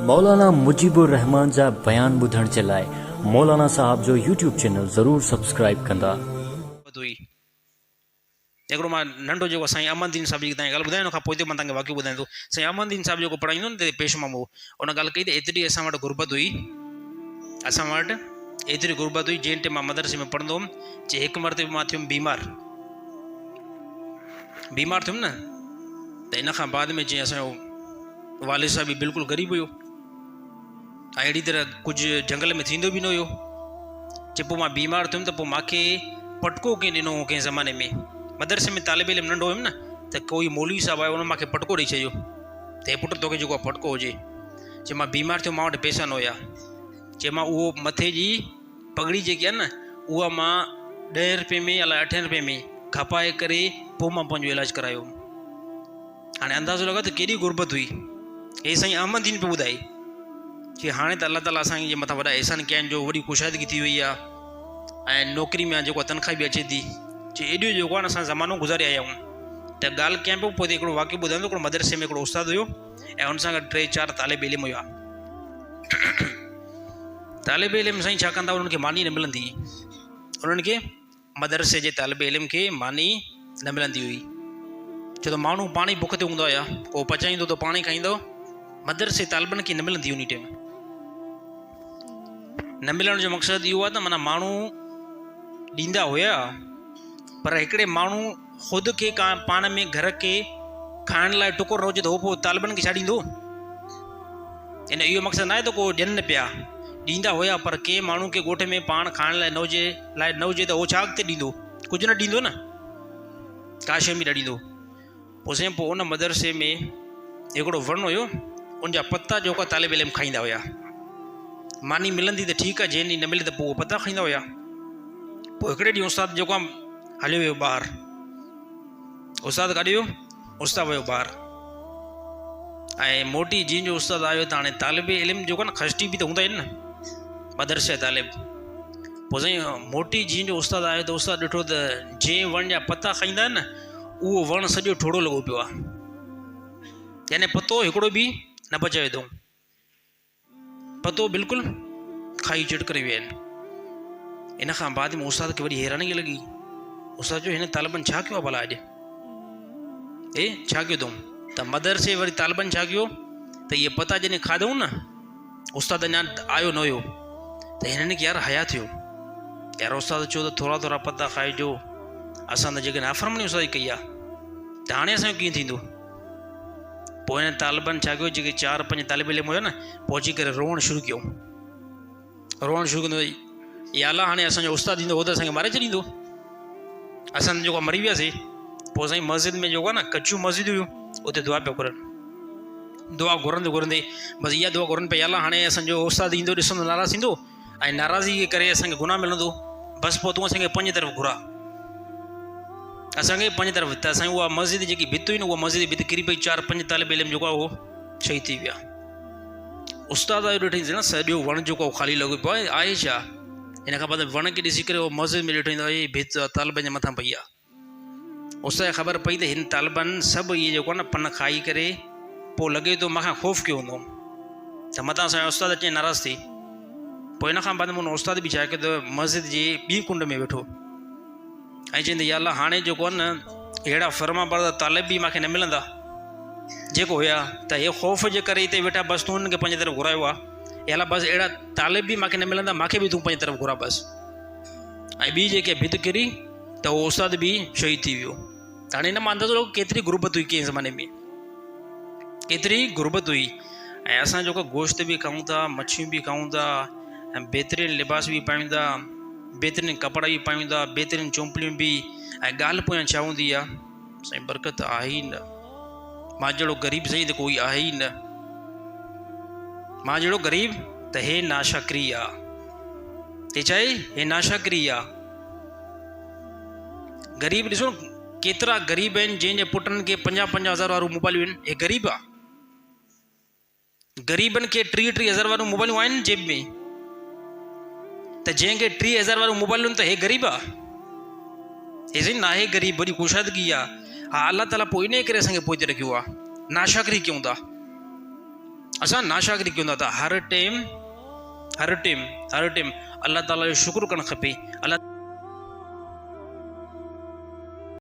मौलाना मुजीबुर रहमान जा बयान ॿुधण जे लाइ मौलाना साहब जो यूट्यूब चैनल ज़रूर सब्सक्राइब कंदा। हिकिड़ो मां नंढो जेको साईं अमनदीन साहिब जी तव्हांखे ॻाल्हि ॿुधायां, उन खां पोइ मां तव्हांखे वाक़ियो ॿुधायां थो। साईं अमनदीन साहिब जेको पढ़ाईंदो न ते पेशमामो, उन ॻाल्हि कई त एतिरी असां वटि गुरबत हुई, असां वटि एतिरी गुरबत हुई जंहिं टाइम मां मदरसे में पढ़ंदो हुउमि, जे हिकु मरतबे मां थियुमि बीमार थियुमि न, त इन खां बाद में जीअं असांजो वालिद साहिब बि बिल्कुलु ग़रीब हुयो ऐं अहिड़ी तरह कुझु जंगल में थींदो बि न हुयो। जे पोइ मां बीमार थियुमि त पोइ मूंखे पटको कंहिं ॾिनो हो कंहिं ज़माने में, मदरसे में तालिब इल्म नंढो हुयुमि न, त कोई मौलवी साहिबु आयो, उन मूंखे पटको ॾेई छॾियो त हे पुटु तोखे जेको आहे पटको हुजे। जे मां बीमार थियो, मां वटि पैसा न हुया, जे मां उहो मथे जी पगड़ी जेकी आहे न, उहा मां 10 रुपये में अलाए 8 रुपये में खपाए करे पोइ मां पंहिंजो इलाजु करायो। हाणे अंदाज़ो लॻा त केॾी गुरबत हुई। हे साईं अहमददीन पियो ॿुधाए कि हाणे त अलाह ताला असांजे मथां वॾा एहसान कया आहिनि, जो वॾी कुशादगी थी वई आहे ऐं नौकिरी में जेको तनख़्वाह बि अचे थी, जे एॾो जेको आहे न असां ज़मानो गुज़ारे आया आहियूं। त ॻाल्हि कयां पियो, पोइ हिकिड़ो वाक़ियो ॿुधायां थो। हिकिड़ो मदरसे में हिकिड़ो उस्तादु हुयो ऐं हुन सां गॾु 3-4 तालिब इल्म हुआ। तालिब इल्म साईं छा कंदा, उन्हनि खे मानी न मिलंदी, उन्हनि खे मदरसे जे तालिब इल्म खे मानी न मिलंदी हुई, छो त माण्हू पाणी बुख ते हूंदा हुया, को पचाईंदो त पाणी खाईंदो, मदरसे तालिबनि खे न मिलंदी उन टाइम। न मिलण जो मक़सदु इहो आहे त माना माण्हू ॾींदा हुया, पर हिकिड़े माण्हू ख़ुदि खे पाण में घर के खाइण लाइ टुकुर न हुजे त उहो पोइ तालिबनि खे छा ॾींदो। इन इहो मक़सदु न आहे त को ॾियनि न पिया, ॾींदा हुया, पर कंहिं माण्हू खे ॻोठ में पाण खाइण लाइ न हुजे त उहो छा अॻिते ॾींदो, कुझु न ॾींदो न, का शइ बि न ॾींदो। पोइ साईं पोइ उन मदरसे में हिकिड़ो वणु हुयो, उनजा पता जेको तालिब इल्म खाईंदा हुया। मानी मिलंदी त ठीकु आहे, जंहिं ॾींहुं न मिले त पोइ उहो पता खाईंदा हुया। पोइ हिकिड़े ॾींहुं उस्तादु जेको आहे हलियो वियो ॿाहिरि, उस्तादु काॾे वियो, उस्तादु वियो ॿाहिरि ऐं मोटी जीअं जो उस्तादु आयो त हाणे तालिब इल्म जेको आहे न खस्टी बि त हूंदा आहिनि न मदरसे तालिब। पोइ साईं मोटी जीअं जो उस्तादु आयो त उस्तादु ॾिठो त जंहिं वण जा पता खाईंदा आहिनि न, उहो वणु सॼो ठोड़ो लॻो पियो आहे, यानी पतो हिकिड़ो बि न बचायो अथऊं, पतो बिल्कुलु खाई चिट करे विया आहिनि। इन खां बाद में उस्ताद खे वरी हैरानी लॻी, उस्ताद जो हिन तालिबनि छा कयो आहे भला, अॼु छा कयो अथऊं? त मदरसे वरी तालिबनि छा कयो त इहे पता जॾहिं खाधऊं न, उस्तादु अञा आयो न हुयो, त हिननि खे यार हया थियो, यार उस्तादु चयो त थोरा थोरा पता खाइजो, असां त जेके नाफ़रमानी उस्ताद कई आहे, त हाणे असांजो कीअं थींदो। पोइ हिन तालिबनि छा कयो, जेके 4-5 तालिब इल्म हुया न, पहुची करे रोअणु शुरू कयो, रोअणु शुरू कंदो, या अलाह हाणे असांजो उस्तादु ईंदो हो त असांखे मारे छॾींदो, असां जेको मरी वियासीं। पोइ साईं मस्जिद में जेको आहे न कचियूं मस्जिद हुयूं, उते दुआ पिया घुरनि, दुआ घुरंदे घुरंदे बसि इहा दुआ घुरनि पिया, अलाह हाणे असांजो उस्तादु ईंदो ॾिसंदो नाराज़ थींदो ऐं नाराज़गी जे करे असांखे गुनाह मिलंदो, बसि पोइ तूं असांखे 5 तरफ़ घुरा, असांखे 5 तरफ़। त असांजी उहा मस्जिद जेकी भित हुई न, उहा मस्जिद भित किरी पई, 4-5 तालिब इल्म जेको आहे उहो शहीद थी विया। उस्तादु आयो ॾिठईंसि न सॼो वणु जेको ख़ाली लॻो पियो आहे छा, हिन खां बाद वण खे ॾिसी करे उहो मस्जिद में ॾिठईं त भित तालिबनि जे मथां पई आहे। उस्ताद खे ख़बर पई त हिन तालिबनि सभु इहे जेको आहे न पन खाई करे, पोइ लॻे थो मूंखां ख़ौफ़ कयो हूंदो त मथां असांजो उस्तादु अचे नाराज़ थी। पोइ हिन खां बाद में उन उस्ताद बि छा कयो त मस्जिद जे ॿी कुंड में वेठो ऐं चवंदे या अल्लाह हाणे जेको आहे न अहिड़ा फर्मा बरदार तालिब बि मूंखे न मिलंदा जेको हुया, त हे ख़ौफ़ जे करे हिते वेठा, बसि तूं हुननि खे 5 तरफ़ घुरायो आहे, या अलाह बसि अहिड़ा तालिब बि मूंखे न मिलंदा, मूंखे बि तूं 5 तरफ़ घुरा बसि। ऐं ॿी जेके भित किरी त उहो उस्ताद बि शहीद थी वियो। त हाणे हिन मां अंदाज़ो लॻो केतिरी गुरबत हुई कंहिं ज़माने में, केतिरी गुरबत हुई। ऐं असां जेको गोश्त बि खाऊं था, मच्छियूं बि खाऊं था, ऐं बहितरीनु लिबास बि पायूं था, बहितरीनु कपिड़ा बि पायूं था, बहितरीनु चुंपलियूं बि, ऐं ॻाल्हि पोयां छा हूंदी आहे साईं, बरकत आहे ई न। मां जहिड़ो ग़रीब सही त कोई आहे ई न, मां जहिड़ो ग़रीब त हे नाशाकरी आहे, हे चए हे नाशाकरी आहे। ग़रीब ॾिसो केतिरा ग़रीब आहिनि जंहिंजे पुटनि खे 50-50 हज़ार वारियूं मोबाइलियूं आहिनि, हे ग़रीब आहे। ग़रीबनि खे 30-30 हज़ार वारियूं मोबाइलियूं आहिनि जेब में, त जंहिंखे 30 हज़ार वारियूं मोबाइलियूं त हे ग़रीब आहे, हे साईं ना आहे ग़रीब, वॾी कुशादगी आहे। हा अलाह ताला पोइ इन करे असांखे पोइ ते रखियो आहे, नाशाकरी कयूं था। असां नाशागिरी कयूं था। हर टाइम अल्लाह ताला जो शुक्र करणु खपे। अल्लाह